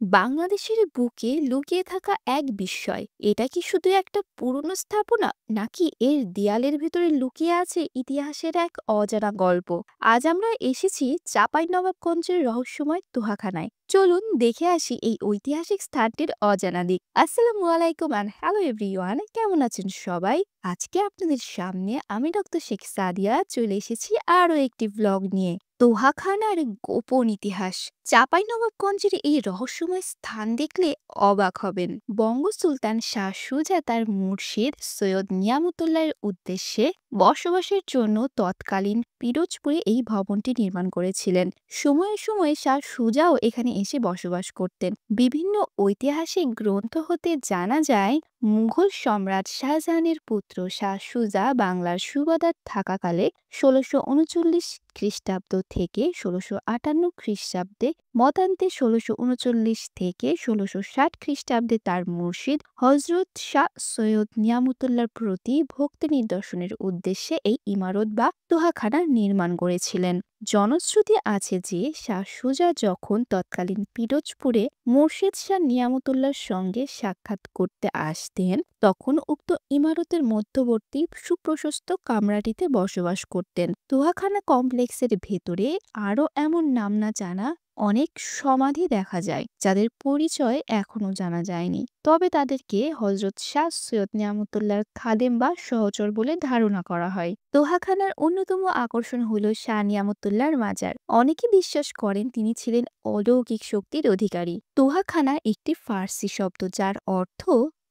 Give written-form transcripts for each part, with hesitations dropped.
বাংলাদেশের বুকে লুকিয়ে থাকা এক বিস্ময়। এটা কি শুধু একটা পুরনো স্থাপনা, নাকি এর দেয়ালের ভেতরে লুকিয়ে আছে ইতিহাসের এক অজানা গল্প? আজ আমরা এসেছি চাঁপাইনবাবগঞ্জের রহস্যময় তোহাখানায়। চলুন দেখে আসি এই ঐতিহাসিক স্থানটির অজানা দিক। আসসালামু আলাইকুম অ্যান্ড হ্যালো এভরিওয়ান, কেমন আছেন সবাই? আজকে আপনাদের সামনে আমি ডক্টর শেখ সাদিয়া চলে এসেছি আরও একটি ব্লগ নিয়ে। তোহাখানার গোপন ইতিহাস। চাঁপাইনবাবগঞ্জের এই রহস্যময় স্থান দেখলে অবাক হবেন। বঙ্গ সুলতান শাহ সুজা তার মুর্শিদ সৈয়দ নিয়ামতুল্লাহর উদ্দেশ্যে বসবাসের জন্য তৎকালীন পিরোজপুরে এই ভবনটি নির্মাণ করেছিলেন। সময়ে সময়ে শাহ সুজাও এখানে এসে বসবাস করতেন। বিভিন্ন ঐতিহাসিক গ্রন্থ হতে জানা যায়, মুঘল সম্রাট শাহজাহানের পুত্র শাহ সুজা বাংলার সুবাদার থাকাকালে ১৬৩৯ খ্রিস্টাব্দ থেকে ১৬৫৮ খ্রিস্টাব্দে, মতান্তে ১৬৩৯ থেকে ১৬৬০ খ্রিস্টাব্দে তার মুর্শিদ হজরত শাহ সৈয়দ নিয়ামতুল্লাহর প্রতি ভক্তি নিদর্শনের উদ্দেশ্যে এই ইমারত বা তোহাখানা নির্মাণ করেছিলেন। জনশ্রুতি আছে যে শাহ সুজা যখন তৎকালীন পিরোজপুরে মুর্শিদ শাহ নিয়ামতুল্লাহর সঙ্গে সাক্ষাৎ করতে আসতেন, তখন উক্ত ইমারতের মধ্যবর্তী সুপ্রশস্ত কামরাটিতে বসবাস করতেন। তোহাখানা কমপ্লেক্সের ভেতরে আরও এমন নাম না জানা অনেক সমাধি দেখা যায়, যাদের পরিচয় এখনো জানা যায়নি। তবে তাদেরকে হজরত শাহ সৈয়দ নিয়ামতুল্লাহর খাদেম বা সহচর বলে ধারণা করা হয়। তোহাখানার অন্যতম আকর্ষণ হল শাহ নিয়ামতুল্লাহর মাজার। অনেকে বিশ্বাস করেন তিনি ছিলেন অলৌকিক শক্তির অধিকারী। তোহাখানা একটি ফার্সি শব্দ যার অর্থ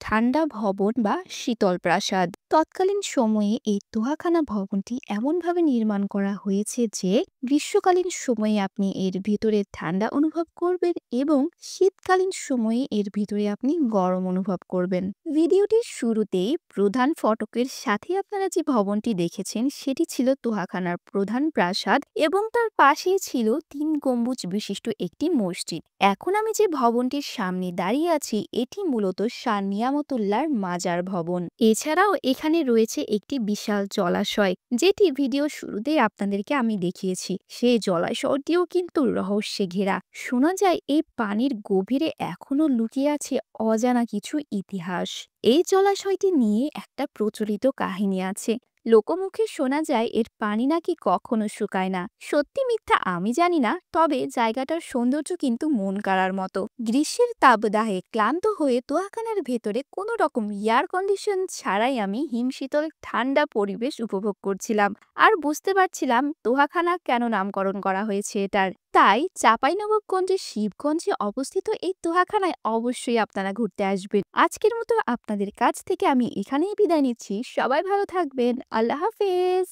ঠান্ডা ভবন বা শীতল প্রাসাদ। তৎকালীন সময়ে এই তোহাখানা ভবনটি এমনভাবে নির্মাণ করা হয়েছে যে গ্রীষ্মকালীন সময়ে আপনি এর ভিতরে ঠান্ডা অনুভব করবেন এবং শীতকালীন সময়ে এর ভিতরে আপনি গরম অনুভব করবেন। ভিডিওটির শুরুতেই প্রধান ফটকের সাথে আপনারা যে ভবনটি দেখেছেন সেটি ছিল তোহাখানার প্রধান প্রাসাদ এবং তার পাশেই ছিল ৩ গম্বুজ বিশিষ্ট একটি মসজিদ। এখন আমি যে ভবনটির সামনে দাঁড়িয়ে আছি এটি মূলত শাহ নিয়ামতুল্লাহর মাজার ভবন। এছাড়াও এখানে রয়েছে একটি বিশাল জলাশয়, যেটি ভিডিও শুরুতেই আপনাদেরকে আমি দেখিয়েছি। সেই জলাশয়টিও কিন্তু রহস্যে ঘেরা। শোনা যায় এই পানির গভীরে এখনো লুকিয়ে আছে অজানা কিছু ইতিহাস। এই জলাশয়টি নিয়ে একটা প্রচলিত কাহিনী আছে। লোকমুখে শোনা যায় এর পানি নাকি কখনো শুকায় না। সত্যি মিথ্যা আমি জানি না, তবে জায়গাটার সৌন্দর্য কিন্তু মন কাড়ার মতো। গ্রীষ্মের তাপদাহে ক্লান্ত হয়ে তোয়াখানার ভেতরে কোনো রকম এয়ার কন্ডিশন ছাড়াই আমি হিমশীতল ঠান্ডা পরিবেশ উপভোগ করছিলাম, আর বুঝতে পারছিলাম তোহাখানা কেন নামকরণ করা হয়েছে এটার। তাই চাঁপাইনবাবগঞ্জের শিবগঞ্জে অবস্থিত এই তোহাখানায় অবশ্যই আপনারা ঘুরতে আসবেন। আজকের মতো আপনাদের কাছ থেকে আমি এখানেই বিদায় নিচ্ছি। সবাই ভালো থাকবেন। আল্লাহ হাফেজ।